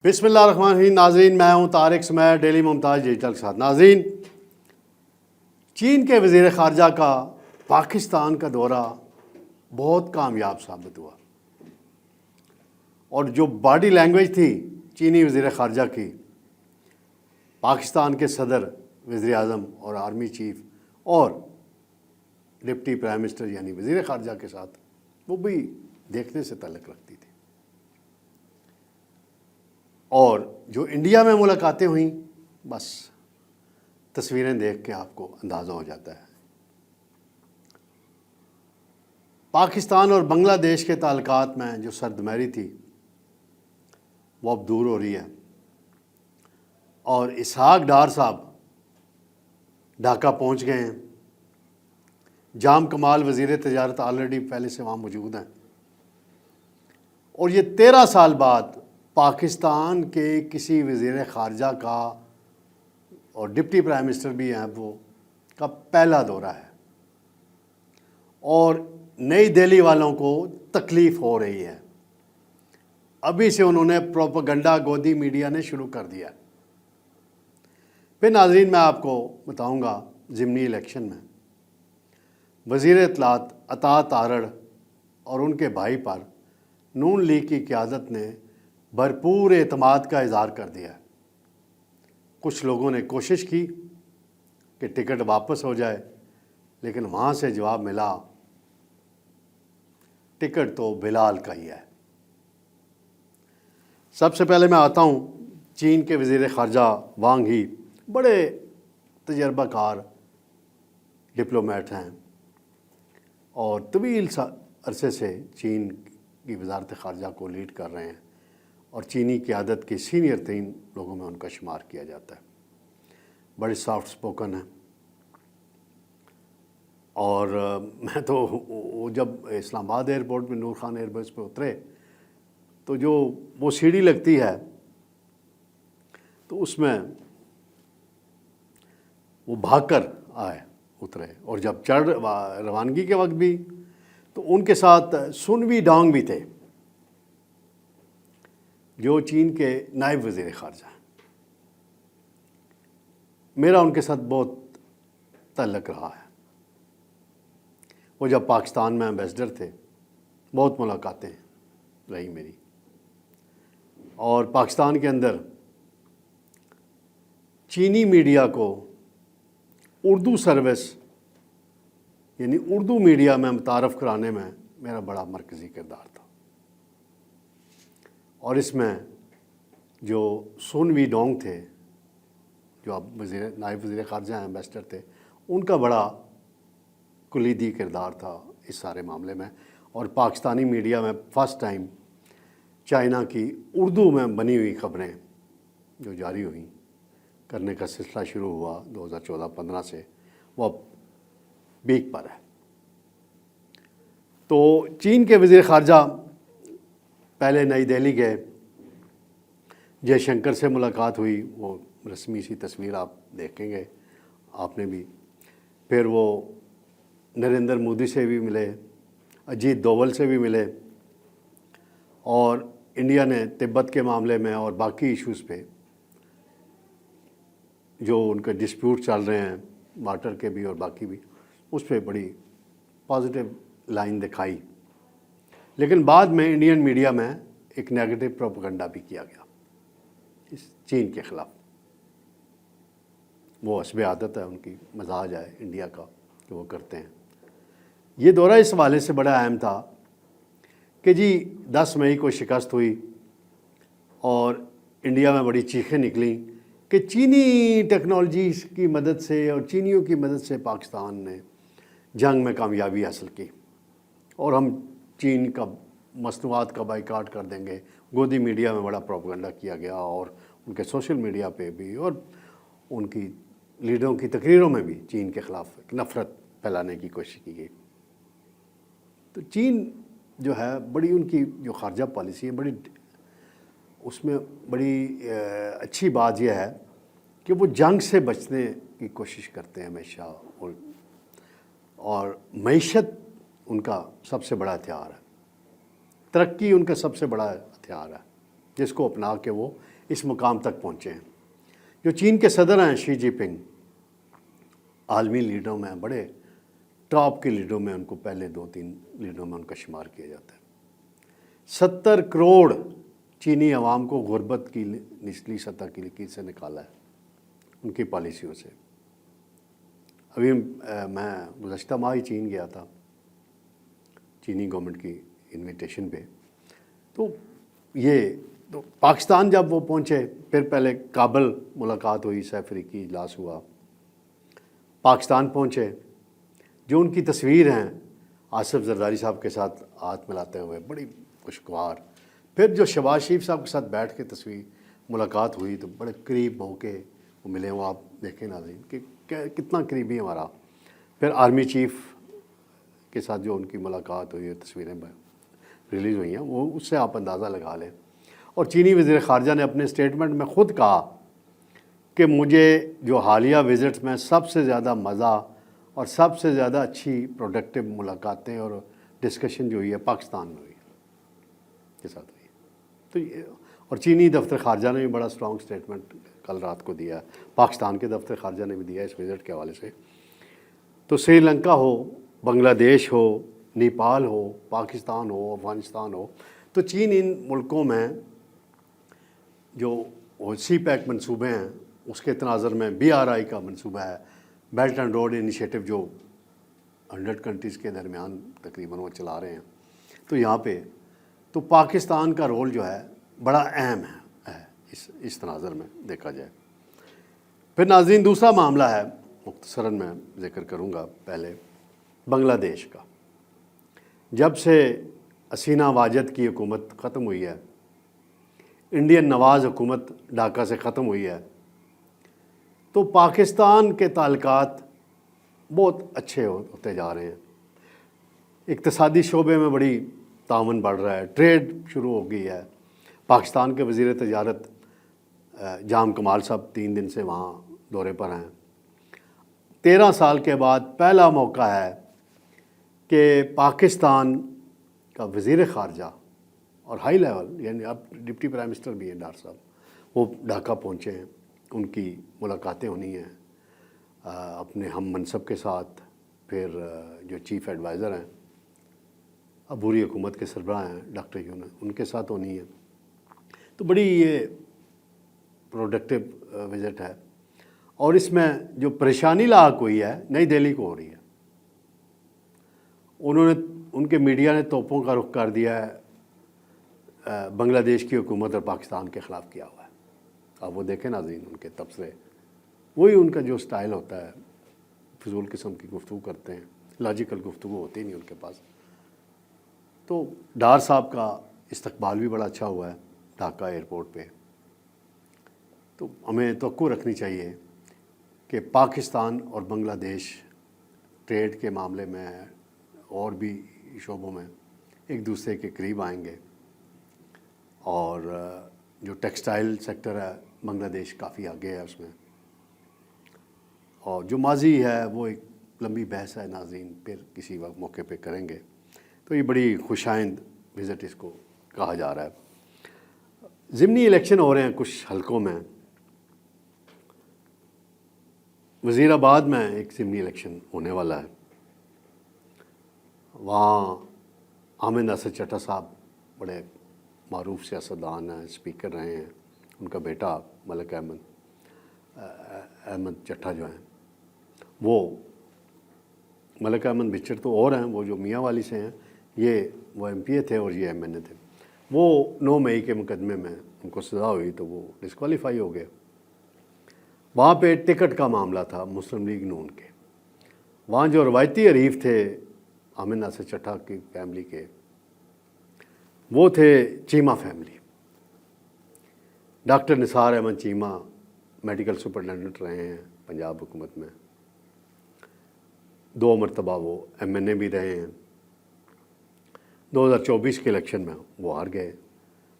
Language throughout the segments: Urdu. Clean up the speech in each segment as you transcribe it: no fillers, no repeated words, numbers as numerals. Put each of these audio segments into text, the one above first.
بسم اللہ الرحمن الرحیم. ناظرین، میں ہوں طارق سمیر، ڈیلی ممتاز ڈیجیٹل کے ساتھ. ناظرین، چین کے وزیر خارجہ کا پاکستان کا دورہ بہت کامیاب ثابت ہوا، اور جو باڈی لینگویج تھی چینی وزیر خارجہ کی پاکستان کے صدر، وزیر اعظم اور آرمی چیف اور ڈپٹی پرائم منسٹر یعنی وزیر خارجہ کے ساتھ، وہ بھی دیکھنے سے تعلق رکھتی تھی. اور جو انڈیا میں ملاقاتیں ہوئیں، بس تصویریں دیکھ کے آپ کو اندازہ ہو جاتا ہے. پاکستان اور بنگلہ دیش کے تعلقات میں جو سردمہری تھی وہ اب دور ہو رہی ہے، اور اسحاق ڈار صاحب ڈھاکہ پہنچ گئے ہیں. جام کمال وزیر تجارت آلریڈی پہلے سے وہاں موجود ہیں، اور یہ 13 سال بعد پاکستان کے کسی وزیر خارجہ کا، اور ڈپٹی پرائم منسٹر بھی ہیں وہ، کا پہلا دورہ ہے. اور نئی دہلی والوں کو تکلیف ہو رہی ہے. ابھی سے انہوں نے پروپیگنڈا گودی میڈیا نے شروع کر دیا. پھر ناظرین، میں آپ کو بتاؤں گا ضمنی الیکشن میں وزیر اطلاعات عطا تارڑ اور ان کے بھائی پر نون لیگ کی قیادت نے بھرپور اعتماد کا اظہار کر دیا. کچھ لوگوں نے کوشش کی کہ ٹکٹ واپس ہو جائے، لیکن وہاں سے جواب ملا ٹکٹ تو بلال کا ہی ہے. سب سے پہلے میں آتا ہوں چین کے وزیر خارجہ وانگ ہی، بڑے تجربہ کار ڈپلومیٹ ہیں اور طویل عرصے سے چین کی وزارت خارجہ کو لیڈ کر رہے ہیں، اور چینی قیادت کے سینئر ترین لوگوں میں ان کا شمار کیا جاتا ہے. بڑے سافٹ سپوکن ہیں. اور میں تو وہ جب اسلام آباد ایئرپورٹ میں نور خان ایئر بیس پہ اترے تو جو وہ سیڑھی لگتی ہے تو اس میں وہ بھاگ کر اترے، اور جب روانگی کے وقت بھی تو ان کے ساتھ سن وی ڈانگ بھی تھے جو چین کے نائب وزیر خارجہ ہیں. میرا ان کے ساتھ بہت تعلق رہا ہے. وہ جب پاکستان میں ایمبیسڈر تھے بہت ملاقاتیں رہی میری. اور پاکستان کے اندر چینی میڈیا کو اردو سروس یعنی اردو میڈیا میں متعارف کرانے میں میرا بڑا مرکزی کردار تھا. اور اس میں جو سن وی ڈونگ تھے، جو اب نائب وزیر خارجہ ہیں، ایمبیسڈر تھے، ان کا بڑا کلیدی کردار تھا اس سارے معاملے میں. اور پاکستانی میڈیا میں فرسٹ ٹائم چائنا کی اردو میں بنی ہوئی خبریں جو جاری ہوئیں کرنے کا سلسلہ شروع ہوا 2014-15 سے، وہ اب پیک پر ہے. تو چین کے وزیر خارجہ پہلے نئی دہلی گئے، جے شنکر سے ملاقات ہوئی، وہ رسمی سی تصویر آپ دیکھیں گے آپ نے بھی. پھر وہ نریندر مودی سے بھی ملے، اجیت دوول سے بھی ملے، اور انڈیا نے تبت کے معاملے میں اور باقی ایشوز پہ جو ان کے ڈسپیوٹ چل رہے ہیں، واٹر کے بھی اور باقی بھی، اس پہ بڑی پازیٹیو لائن دکھائی. لیکن بعد میں انڈین میڈیا میں ایک نیگیٹو پروپیگنڈا بھی کیا گیا اس چین کے خلاف. وہ حسب عادت ہے، ان کی مزاج ہے انڈیا کا کہ وہ کرتے ہیں. یہ دورہ اس حوالے سے بڑا اہم تھا کہ جی 10 مئی کو شکست ہوئی اور انڈیا میں بڑی چیخیں نکلیں کہ چینی ٹیکنالوجی کی مدد سے اور چینیوں کی مدد سے پاکستان نے جنگ میں کامیابی حاصل کی، اور ہم چین کا مصنوعات کا بائیکاٹ کر دیں گے. گودی میڈیا میں بڑا پروپیگنڈا کیا گیا، اور ان کے سوشل میڈیا پہ بھی اور ان کی لیڈروں کی تقریروں میں بھی چین کے خلاف نفرت پھیلانے کی کوشش کی گئی. تو چین جو ہے بڑی، ان کی جو خارجہ پالیسی ہے بڑی، اس میں بڑی اچھی بات یہ ہے کہ وہ جنگ سے بچنے کی کوشش کرتے ہیں ہمیشہ، اور معیشت ان کا سب سے بڑا ہتھیار ہے، ترقی ان کا سب سے بڑا ہتھیار ہے، جس کو اپنا کے وہ اس مقام تک پہنچے ہیں۔ جو چین کے صدر ہیں شی جی پنگ، عالمی لیڈروں میں بڑے ٹاپ کے لیڈروں میں ان کو پہلے 2-3 لیڈروں میں ان کا شمار کیا جاتا ہے۔ 70 کروڑ چینی عوام کو غربت کی نچلی سطح کی لکیر سے نکالا ہے ان کی پالیسیوں سے۔ ابھی میں گزشتہ ماہ ہی چین گیا تھا چینی گورنمنٹ کی انویٹیشن پہ، تو پاکستان جب وہ پہنچے، پھر پہلے کابل ملاقات ہوئی، سہ افریقی اجلاس ہوا، پاکستان پہنچے، جو ان کی تصویر ہیں آصف زرداری صاحب کے ساتھ ہاتھ ملاتے ہوئے بڑی خوشگوار، پھر جو شہباز شریف صاحب کے ساتھ بیٹھ کے تصویر ملاقات ہوئی تو بڑے قریب ہو کے وہ ملے، وہ آپ دیکھیں ناظرین کہ کتنا قریبی ہمارا، پھر آرمی چیف کے ساتھ جو ان کی ملاقات ہوئی، تصویریں ریلیز ہوئی ہیں، وہ اس سے آپ اندازہ لگا لیں۔ اور چینی وزیر خارجہ نے اپنے اسٹیٹمنٹ میں خود کہا کہ مجھے جو حالیہ وزٹس میں سب سے زیادہ مزہ اور سب سے زیادہ اچھی پروڈکٹیو ملاقاتیں اور ڈسکشن جو ہوئی ہے پاکستان میں ہوئی کے ساتھ ہوئی ہے۔ تو یہ، اور چینی دفتر خارجہ نے بھی بڑا اسٹرانگ اسٹیٹمنٹ کل رات کو دیا ہے، پاکستان کے دفتر خارجہ نے بھی دیا اس وزٹ کے حوالے سے۔ تو سری لنکا ہو، بنگلہ دیش ہو، نیپال ہو، پاکستان ہو، افغانستان ہو، تو چین ان ملکوں میں جو سی پیک منصوبے ہیں اس کے تناظر میں BRI کا منصوبہ ہے، بیلٹ اینڈ روڈ انیشیٹو، جو 100 کنٹریز کے درمیان تقریباً وہ چلا رہے ہیں، تو یہاں پہ تو پاکستان کا رول جو ہے بڑا اہم ہے اس تناظر میں دیکھا جائے۔ پھر ناظرین دوسرا معاملہ ہے، مختصراً میں ذکر کروں گا پہلے بنگلہ دیش کا۔ جب سے حسینہ واجد کی حکومت ختم ہوئی ہے، انڈین نواز حکومت ڈھاکہ سے ختم ہوئی ہے، تو پاکستان کے تعلقات بہت اچھے ہوتے جا رہے ہیں۔ اقتصادی شعبے میں بڑی تعاون بڑھ رہا ہے، ٹریڈ شروع ہو گئی ہے۔ پاکستان کے وزیر تجارت جام کمال صاحب 3 دن سے وہاں دورے پر ہیں۔ 13 سال کے بعد پہلا موقع ہے کہ پاکستان کا وزیر خارجہ اور ہائی لیول، یعنی اب ڈپٹی پرائم منسٹر بھی ہیں ڈار صاحب، وہ ڈھاکہ پہنچے ہیں، ان کی ملاقاتیں ہونی ہیں اپنے ہم منصب کے ساتھ، پھر جو چیف ایڈوائزر ہیں، عبوری حکومت کے سربراہ ہیں ڈاکٹر یونس، ان کے ساتھ ہونی ہے۔ تو بڑی یہ پروڈکٹیو وزٹ ہے، اور اس میں جو پریشانی لاحق ہوئی ہے نئی دہلی کو ہو رہی ہے۔ ان کے میڈیا نے توپوں کا رخ کر دیا ہے، بنگلہ دیش کی حکومت اور پاکستان کے خلاف کیا ہوا ہے۔ اب وہ دیکھیں ناظرین ان کے تبصرے، وہی ان کا جو سٹائل ہوتا ہے، فضول قسم کی گفتگو کرتے ہیں، لاجیکل گفتگو ہوتی نہیں ان کے پاس۔ تو ڈار صاحب کا استقبال بھی بڑا اچھا ہوا ہے ڈھاکہ ایئرپورٹ پہ۔ تو ہمیں توقع رکھنی چاہیے کہ پاکستان اور بنگلہ دیش ٹریڈ کے معاملے میں اور بھی شعبوں میں ایک دوسرے کے قریب آئیں گے، اور جو ٹیکسٹائل سیکٹر ہے بنگلہ دیش کافی آگے ہے اس میں، اور جو ماضی ہے وہ ایک لمبی بحث ہے ناظرین، پھر کسی وقت موقع پہ کریں گے۔ تو یہ بڑی خوشائند وزٹ اس کو کہا جا رہا ہے۔ ضمنی الیکشن ہو رہے ہیں کچھ حلقوں میں، وزیر آباد میں ایک ضمنی الیکشن ہونے والا ہے، وہاں حامد ناصر چٹھا صاحب بڑے معروف سیاستدان ہیں، اسپیکر رہے ہیں، ان کا بیٹا ملک احمد چٹھا جو ہیں، وہ ملک احمد بچر تو اور ہیں، وہ جو میاں والی سے ہیں، یہ وہ MP تھے اور یہ MNA تھے۔ وہ 9 مئی کے مقدمے میں ان کو سزا ہوئی تو وہ ڈسکوالیفائی ہو گئے۔ وہاں پہ ٹکٹ کا معاملہ تھا مسلم لیگ نون کے، وہاں جو روایتی حریف تھے حامد ناصر چٹھا کی فیملی کے، وہ تھے چیمہ فیملی۔ ڈاکٹر نثار احمد چیمہ میڈیکل سپرنٹینڈنٹ رہے ہیں پنجاب حکومت میں، 2 مرتبہ وہ MNA بھی رہے ہیں۔ 2024 کے الیکشن میں وہ ہار گئے۔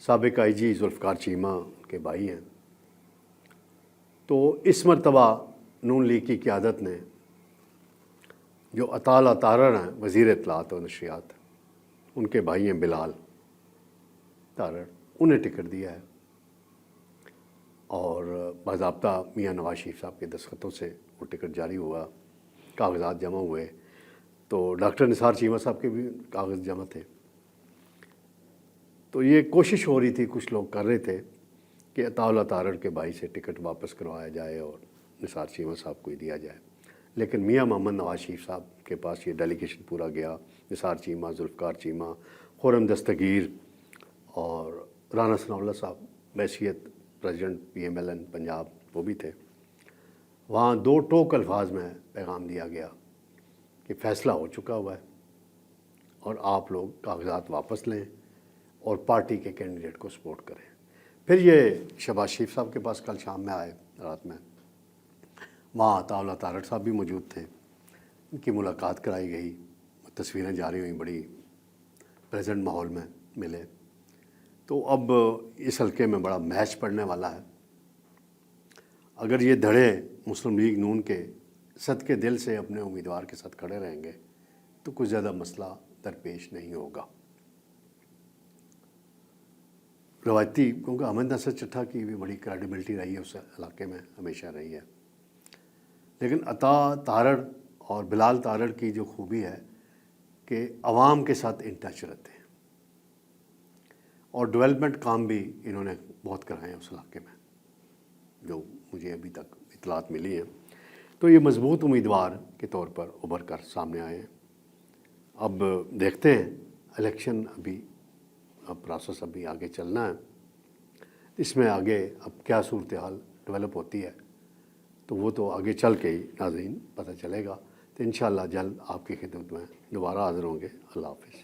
سابق IG ذوالفقار چیمہ ان کے بھائی ہیں۔ تو اس مرتبہ نون لیگ کی قیادت نے جو اطال تارڑ ہیں وزیر اطلاعات و نشریات، ان کے بھائی ہیں بلال تارڑ، انہیں ٹکٹ دیا ہے۔ باضابطہ میاں نواز شریف صاحب کے دستخطوں سے وہ ٹکٹ جاری ہوا، کاغذات جمع ہوئے، تو ڈاکٹر نثار چیمہ صاحب کے بھی کاغذ جمع تھے۔ تو یہ کوشش ہو رہی تھی، کچھ لوگ کر رہے تھے کہ عطاء اللہ تارڑ کے بھائی سے ٹکٹ واپس کروایا جائے اور نثار چیمہ صاحب کو ہی دیا جائے، لیکن میاں محمد نواز شریف صاحب کے پاس یہ ڈیلیگیشن پورا گیا۔ نثار چیمہ، ذوالفقار چیمہ، خرم دستگیر اور رانا ثناء اللہ صاحب بحیثیت پریزیڈنٹ PMLN پنجاب وہ بھی تھے۔ وہاں 2 ٹوک الفاظ میں پیغام دیا گیا کہ فیصلہ ہو چکا ہوا ہے اور آپ لوگ کاغذات واپس لیں اور پارٹی کے کینڈیڈیٹ کو سپورٹ کریں۔ پھر یہ شہباز شریف صاحب کے پاس کل شام میں آئے، رات میں، وہاں عطاء اللہ تارڑ صاحب بھی موجود تھے، ان کی ملاقات کرائی گئی، تصویریں جاری ہوئیں، بڑی پریزنٹ ماحول میں ملے۔ تو اب اس حلقے میں بڑا میچ پڑنے والا ہے۔ اگر یہ دھڑے مسلم لیگ نون کے صدقے دل سے اپنے امیدوار کے ساتھ کھڑے رہیں گے تو کوئی زیادہ مسئلہ درپیش نہیں ہوگا۔ روایتی، کیونکہ احمد نصر چٹھا کی بھی بڑی کریڈیبلٹی رہی ہے اس علاقے میں، ہمیشہ رہی ہے، لیکن عطا تارڑ اور بلال تارڑ کی جو خوبی ہے کہ عوام کے ساتھ ان ٹچ رہتے ہیں، اور ڈیولپمنٹ کام بھی انہوں نے بہت کرائے ہیں اس علاقے میں، جو مجھے ابھی تک اطلاعات ملی ہیں۔ تو یہ مضبوط امیدوار کے طور پر ابھر کر سامنے آئے ہیں۔ اب دیکھتے ہیں، الیکشن اب پروسیس ابھی آگے چلنا ہے، اس میں آگے اب کیا صورتحال ڈیولپ ہوتی ہے تو وہ تو آگے چل کے ہی ناظرین پتہ چلے گا۔ تو انشاءاللہ جلد آپ کی خدمت میں دوبارہ حاضر ہوں گے۔ اللہ حافظ۔